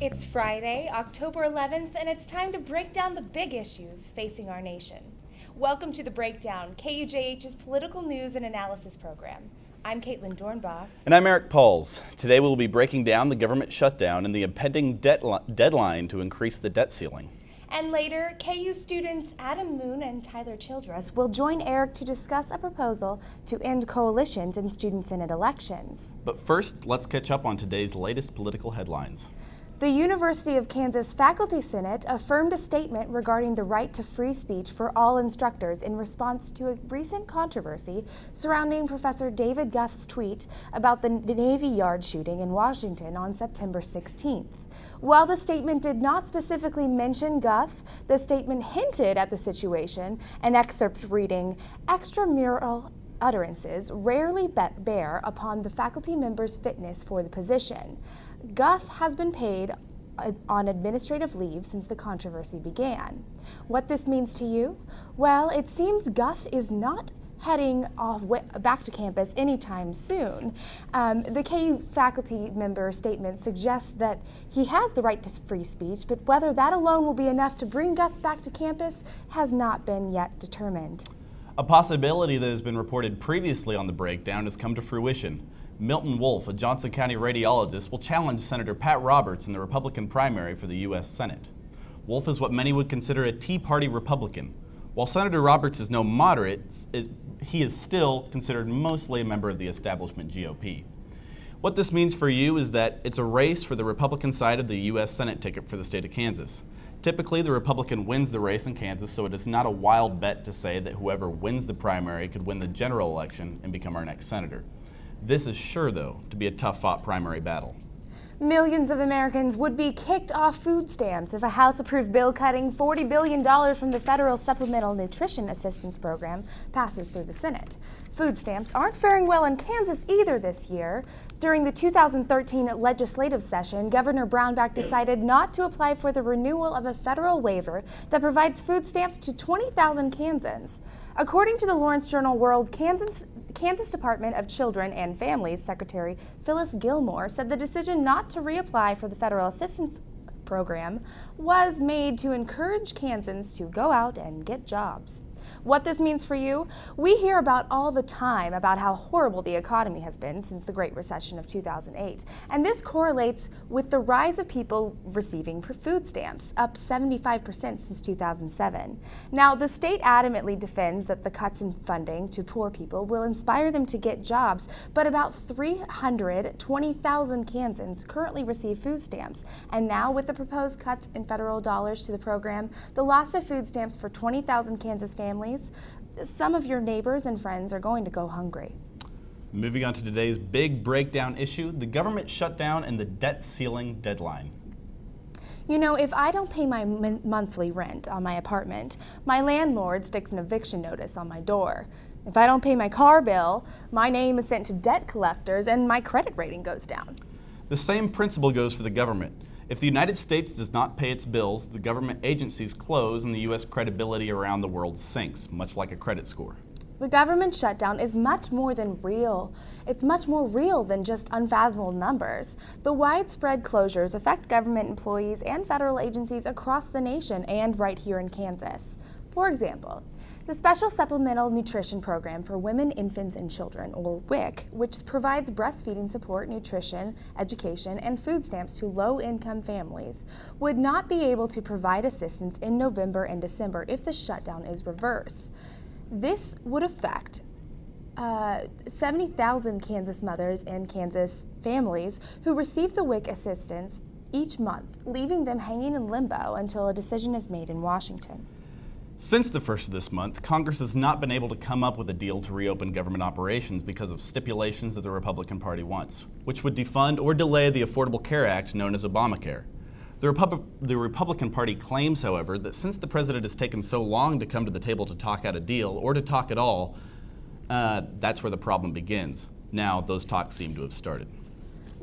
It's Friday, October 11th, and it's time to break down the big issues facing our nation. Welcome to The Breakdown, KUJH's political news and analysis program. I'm Caitlin Dornbos. And I'm Eric Pauls. Today we'll be breaking down the government shutdown and the impending deadline to increase the debt ceiling. And later, KU students Adam Moon and Tyler Childress will join Eric to discuss a proposal to end coalitions in student senate elections. But first, let's catch up on today's latest political headlines. The University of Kansas Faculty Senate affirmed a statement regarding the right to free speech for all instructors in response to a recent controversy surrounding Professor David Guth's tweet about the Navy Yard shooting in Washington on September 16th. While the statement did not specifically mention Guth, the statement hinted at the situation, an excerpt reading, "Extramural utterances rarely bear upon the faculty member's fitness for the position. Guth has been paid on administrative leave since the controversy began." What this means to you? Well, it seems Guth is not heading off back to campus anytime soon. The KU faculty member statement suggests that he has the right to free speech, but whether that alone will be enough to bring Guth back to campus has not been yet determined. A possibility that has been reported previously on The Breakdown has come to fruition. Milton Wolfe, a Johnson County radiologist, will challenge Senator Pat Roberts in the Republican primary for the U.S. Senate. Wolfe is what many would consider a Tea Party Republican. While Senator Roberts is no moderate, he is still considered mostly a member of the establishment GOP. What this means for you is that it's a race for the Republican side of the U.S. Senate ticket for the state of Kansas. Typically, the Republican wins the race in Kansas, so it is not a wild bet to say that whoever wins the primary could win the general election and become our next senator. This is sure, though, to be a tough-fought primary battle. Millions of Americans would be kicked off food stamps if a House-approved bill cutting $40 billion from the federal Supplemental Nutrition Assistance Program passes through the Senate. Food stamps aren't faring well in Kansas either this year. During the 2013 legislative session, Governor Brownback decided not to apply for the renewal of a federal waiver that provides food stamps to 20,000 Kansans. According to the Lawrence Journal World, Kansas Department of Children and Families Secretary Phyllis Gilmore said the decision not to reapply for the federal assistance program was made to encourage Kansans to go out and get jobs. What this means for you? We hear about all the time about how horrible the economy has been since the Great Recession of 2008, and this correlates with the rise of people receiving food stamps, up 75% since 2007. Now, the state adamantly defends that the cuts in funding to poor people will inspire them to get jobs, but about 320,000 Kansans currently receive food stamps, and now with the proposed cuts in federal dollars to the program, the loss of food stamps for 20,000 Kansas families, some of your neighbors and friends are going to go hungry. Moving on to today's big breakdown issue, the government shutdown and the debt ceiling deadline. You know, if I don't pay my monthly rent on my apartment, my landlord sticks an eviction notice on my door. If I don't pay my car bill, my name is sent to debt collectors and my credit rating goes down. The same principle goes for the government. If the United States does not pay its bills, the government agencies close and the U.S. credibility around the world sinks, much like a credit score. The government shutdown is much more than real. It's much more real than just unfathomable numbers. The widespread closures affect government employees and federal agencies across the nation and right here in Kansas. For example, the Special Supplemental Nutrition Program for Women, Infants, and Children, or WIC, which provides breastfeeding support, nutrition, education, and food stamps to low-income families, would not be able to provide assistance in November and December if the shutdown is reversed. This would affect 70,000 Kansas mothers and Kansas families who receive the WIC assistance each month, leaving them hanging in limbo until a decision is made in Washington. Since the first of this month, Congress has not been able to come up with a deal to reopen government operations because of stipulations that the Republican Party wants, which would defund or delay the Affordable Care Act known as Obamacare. The Republican Party claims, however, that since the president has taken so long to come to the table to talk out a deal or to talk at all, that's where the problem begins. Now, those talks seem to have started.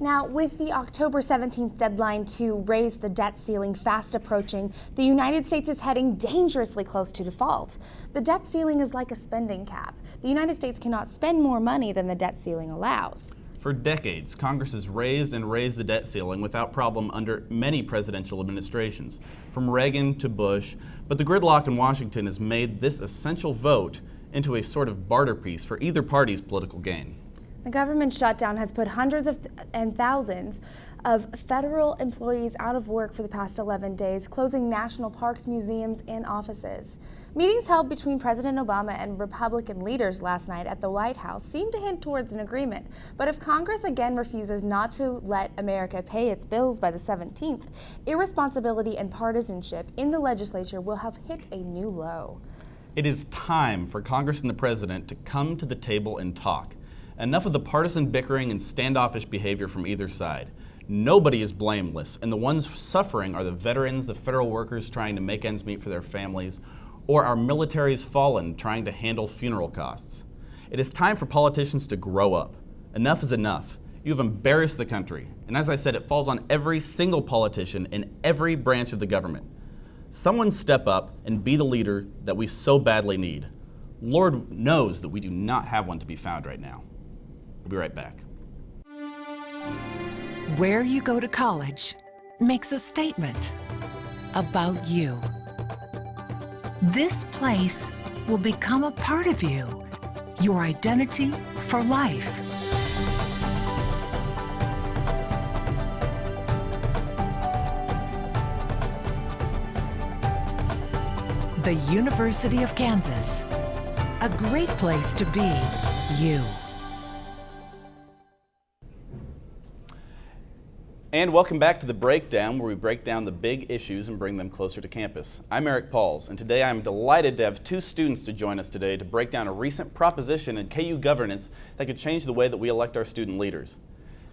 Now, with the October 17th deadline to raise the debt ceiling fast approaching, the United States is heading dangerously close to default. The debt ceiling is like a spending cap. The United States cannot spend more money than the debt ceiling allows. For decades, Congress has raised and raised the debt ceiling without problem under many presidential administrations, from Reagan to Bush, but the gridlock in Washington has made this essential vote into a sort of barter piece for either party's political gain. The government shutdown has put hundreds and thousands of federal employees out of work for the past 11 days, closing national parks, museums, and offices. Meetings held between President Obama and Republican leaders last night at the White House seemed to hint towards an agreement. But if Congress again refuses not to let America pay its bills by the 17th, irresponsibility and partisanship in the legislature will have hit a new low. It is time for Congress and the President to come to the table and talk. Enough of the partisan bickering and standoffish behavior from either side. Nobody is blameless, and the ones suffering are the veterans, the federal workers trying to make ends meet for their families, or our military's fallen trying to handle funeral costs. It is time for politicians to grow up. Enough is enough. You have embarrassed the country, and as I said, it falls on every single politician in every branch of the government. Someone step up and be the leader that we so badly need. Lord knows that we do not have one to be found right now. We'll be right back. Where you go to college makes a statement about you. This place will become a part of you, your identity for life. The University of Kansas, a great place to be you. And welcome back to The Breakdown, where we break down the big issues and bring them closer to campus. I'm Eric Pauls, and today I'm delighted to have two students to join us today to break down a recent proposition in KU governance that could change the way that we elect our student leaders.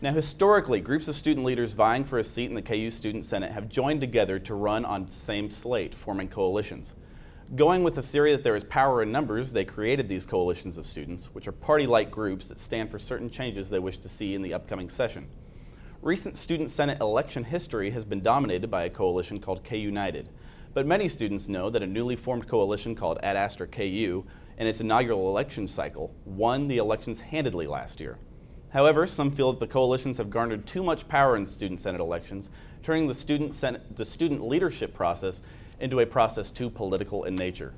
Now, historically, groups of student leaders vying for a seat in the KU Student Senate have joined together to run on the same slate, forming coalitions. Going with the theory that there is power in numbers, they created these coalitions of students, which are party-like groups that stand for certain changes they wish to see in the upcoming session. Recent Student Senate election history has been dominated by a coalition called KU United, but many students know that a newly formed coalition called Ad Astra KU in its inaugural election cycle won the elections handedly last year. However, some feel that the coalitions have garnered too much power in Student Senate elections, turning the student leadership process into a process too political in nature.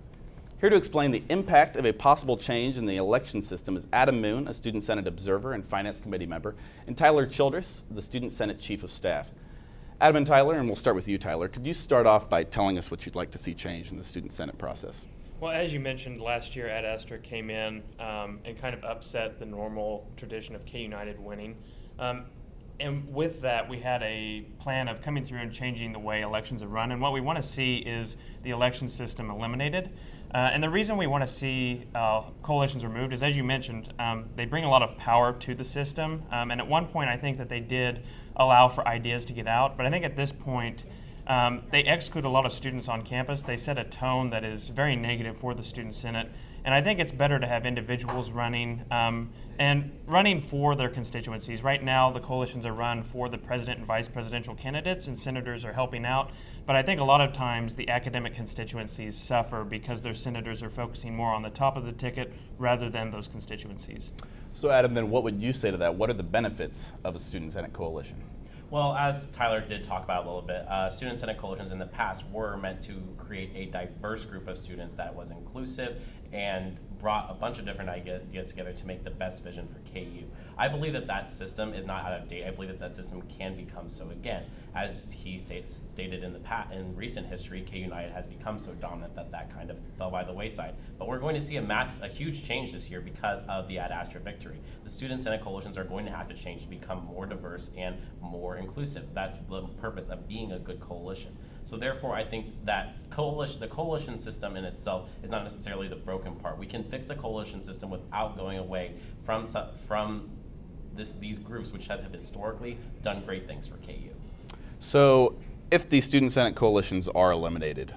Here to explain the impact of a possible change in the election system is Adam Moon, a Student Senate observer and Finance Committee member, and Tyler Childress, the Student Senate Chief of Staff. Adam and Tyler, and we'll start with you, Tyler, could you start off by telling us what you'd like to see change in the Student Senate process? Well, as you mentioned, last year Ad Astra came in and kind of upset the normal tradition of K United winning. And with that, we had a plan of coming through and changing the way elections are run. And what we want to see is the election system eliminated. And the reason we want to see coalitions removed is, as you mentioned, they bring a lot of power to the system. And at one point, I think that they did allow for ideas to get out. But I think at this point, they exclude a lot of students on campus. They set a tone that is very negative for the Student Senate. And I think it's better to have individuals running and running for their constituencies. Right now, the coalitions are run for the president and vice presidential candidates, and senators are helping out. But I think a lot of times the academic constituencies suffer because their senators are focusing more on the top of the ticket rather than those constituencies. So Adam, then what would you say to that? What are the benefits of a Student Senate coalition? Well, as Tyler did talk about a little bit, Student Senate coalitions in the past were meant to create a diverse group of students that was inclusive and brought a bunch of different ideas together to make the best vision for KU. I believe that that system is not out of date. I believe that that system can become so again. As he stated in recent history, KU United has become so dominant that that kind of fell by the wayside. But we're going to see a huge change this year because of the Ad Astra victory. The Student Senate coalitions are going to have to change to become more diverse and more inclusive. That's the purpose of being a good coalition. So therefore, I think that the coalition system in itself is not necessarily the broken part. We can fix the coalition system without going away from these groups, which have historically done great things for KU. So if the Student Senate coalitions are eliminated,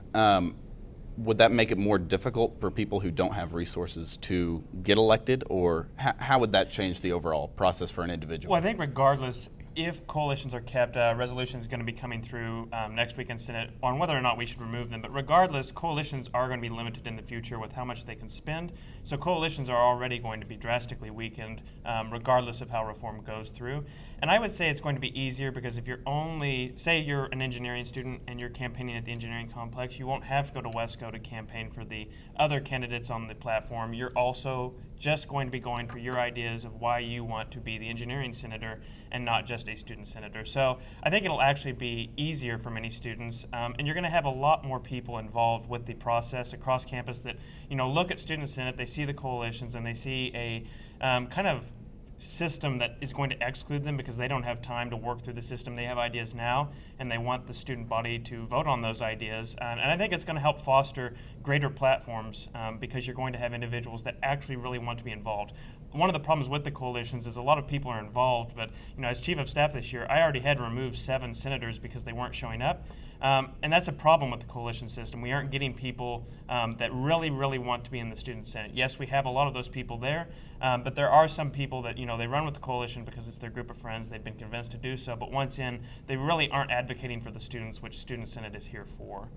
would that make it more difficult for people who don't have resources to get elected, or how would that change the overall process for an individual? Well, I think regardless, if coalitions are kept, a resolution is going to be coming through next week in Senate on whether or not we should remove them. But regardless, coalitions are going to be limited in the future with how much they can spend. So coalitions are already going to be drastically weakened regardless of how reform goes through. And I would say it's going to be easier because if you're only, say you're an engineering student and you're campaigning at the engineering complex, you won't have to go to Wesco to campaign for the other candidates on the platform. You're also just going to be going for your ideas of why you want to be the engineering senator and not just a student senator. So I think it'll actually be easier for many students, and you're going to have a lot more people involved with the process across campus that look at Student Senate, they see the coalitions, and they see a kind of system that is going to exclude them because they don't have time to work through the system. They have ideas now, and they want the student body to vote on those ideas. And I think it's going to help foster greater platforms because you're going to have individuals that actually really want to be involved. One of the problems with the coalitions is a lot of people are involved, but as chief of staff this year, I already had to remove 7 senators because they weren't showing up. And that's a problem with the coalition system. We aren't getting people that really, really want to be in the Student Senate. Yes, we have a lot of those people there, but there are some people that, they run with the coalition because it's their group of friends. They've been convinced to do so, but once in, they really aren't advocating for the students, which Student Senate is here for.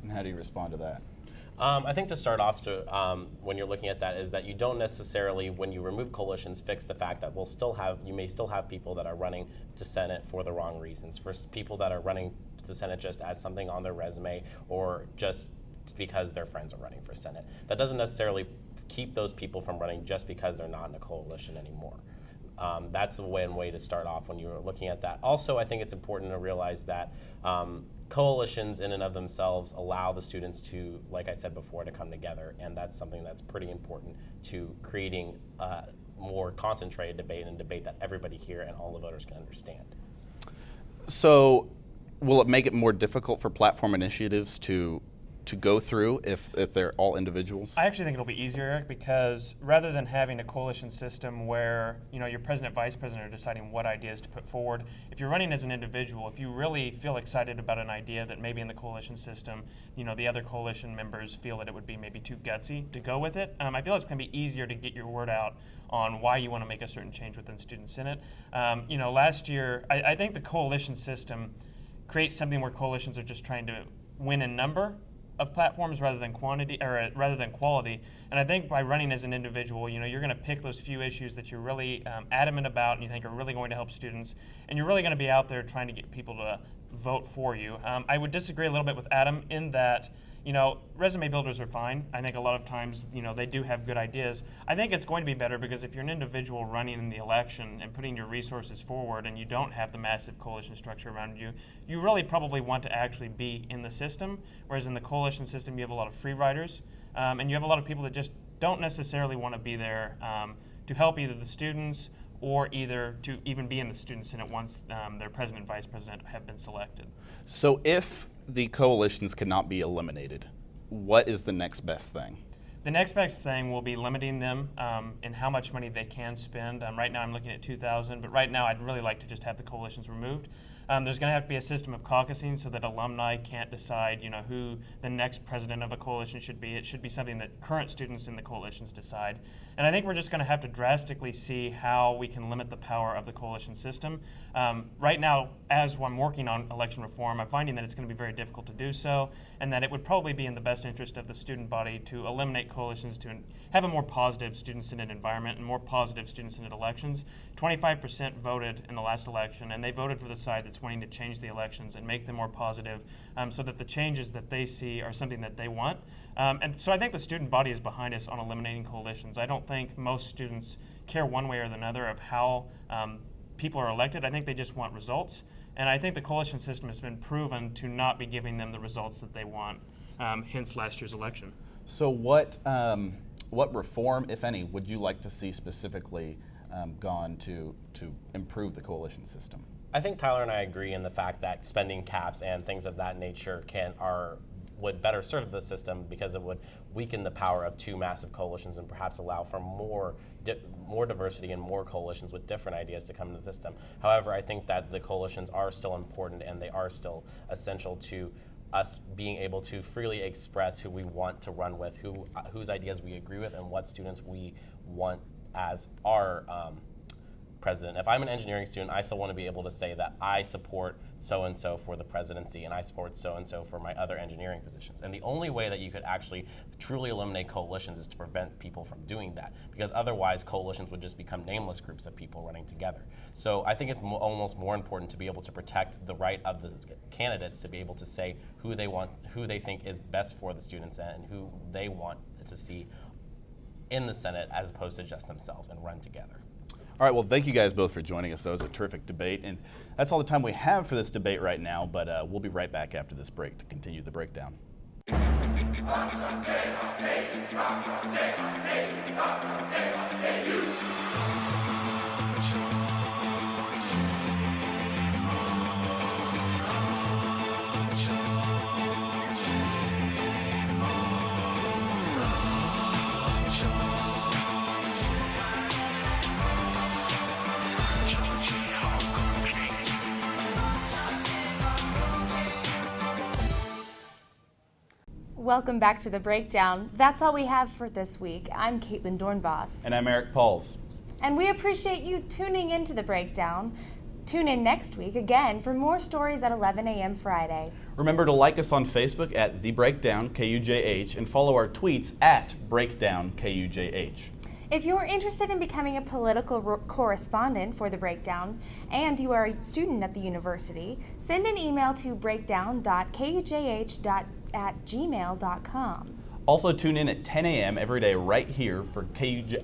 And how do you respond to that? I think to start off, when you're looking at that, is that you don't necessarily, when you remove coalitions, fix the fact that you may still have people that are running to Senate for the wrong reasons. For people that are running to Senate just as something on their resume or just because their friends are running for Senate. That doesn't necessarily keep those people from running just because they're not in a coalition anymore. That's one way to start off when you're looking at that. Also, I think it's important to realize that coalitions in and of themselves allow the students to, like I said before, to come together, and that's something that's pretty important to creating more concentrated debate and debate that everybody here and all the voters can understand. So will it make it more difficult for platform initiatives to go through if they're all individuals? I actually think it'll be easier, Eric, because rather than having a coalition system where your president, vice president are deciding what ideas to put forward, if you're running as an individual, if you really feel excited about an idea that maybe in the coalition system, the other coalition members feel that it would be maybe too gutsy to go with it, I feel it's going to be easier to get your word out on why you want to make a certain change within Student Senate. Last year, I think the coalition system creates something where coalitions are just trying to win in number of platforms rather than quantity or rather than quality. And I think by running as an individual, you're going to pick those few issues that you're really adamant about and you think are really going to help students, and you're really going to be out there trying to get people to vote for you. I would disagree a little bit with Adam in that resume builders are fine. I think a lot of times, they do have good ideas. I think it's going to be better because if you're an individual running in the election and putting your resources forward and you don't have the massive coalition structure around you, you really probably want to actually be in the system, whereas in the coalition system you have a lot of free riders, and you have a lot of people that just don't necessarily want to be there to help either the students or either to even be in the Student Senate once their president and vice president have been selected. So if the coalitions cannot be eliminated, what is the next best thing? The next best thing will be limiting them in how much money they can spend. Right now I'm looking at $2,000, but right now I'd really like to just have the coalitions removed. There's going to have to be a system of caucusing so that alumni can't decide, who the next president of a coalition should be. It should be something that current students in the coalitions decide. And I think we're just going to have to drastically see how we can limit the power of the coalition system. Right now, as I'm working on election reform, I'm finding that it's going to be very difficult to do so, and that it would probably be in the best interest of the student body to eliminate coalitions to have a more positive Student Senate environment and more positive Student Senate elections. 25% voted in the last election, and they voted for the side that's wanting to change the elections and make them more positive so that the changes that they see are something that they want. And so I think the student body is behind us on eliminating coalitions. I don't think most students care one way or another of how people are elected. I think they just want results. And I think the coalition system has been proven to not be giving them the results that they want, hence last year's election. So what reform, if any, would you like to see specifically gone to improve the coalition system? I think Tyler and I agree in the fact that spending caps and things of that nature would better serve the system because it would weaken the power of two massive coalitions and perhaps allow for more diversity and more coalitions with different ideas to come into the system. However, I think that the coalitions are still important and they are still essential to us being able to freely express who we want to run with, whose ideas we agree with, and what students we want as our president. If I'm an engineering student, I still want to be able to say that I support so-and-so for the presidency and I support so-and-so for my other engineering positions. And the only way that you could actually truly eliminate coalitions is to prevent people from doing that, because otherwise coalitions would just become nameless groups of people running together. So I think it's almost more important to be able to protect the right of the candidates to be able to say who they think is best for the students and who they want to see in the Senate, as opposed to just themselves, and run together. All right, well, thank you guys both for joining us. That was a terrific debate, and that's all the time we have for this debate right now, but we'll be right back after this break to continue the breakdown. Welcome back to The Breakdown. That's all we have for this week. I'm Caitlin Dornbos. And I'm Eric Pauls. And we appreciate you tuning into The Breakdown. Tune in next week again for more stories at 11 a.m. Friday. Remember to like us on Facebook at TheBreakdown KUJH and follow our tweets at Breakdown KUJH. If you're interested in becoming a political correspondent for The Breakdown and you are a student at the university, send an email to breakdown.kujh.gmail.com. Also tune in at 10 a.m. every day right here for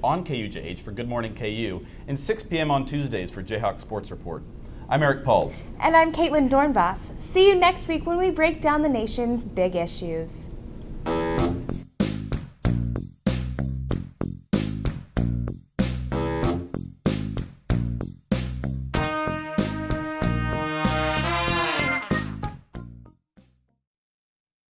on KUJH for Good Morning KU and 6 p.m. on Tuesdays for Jayhawk Sports Report. I'm Eric Pauls. And I'm Caitlin Dornbos. See you next week when we break down the nation's big issues.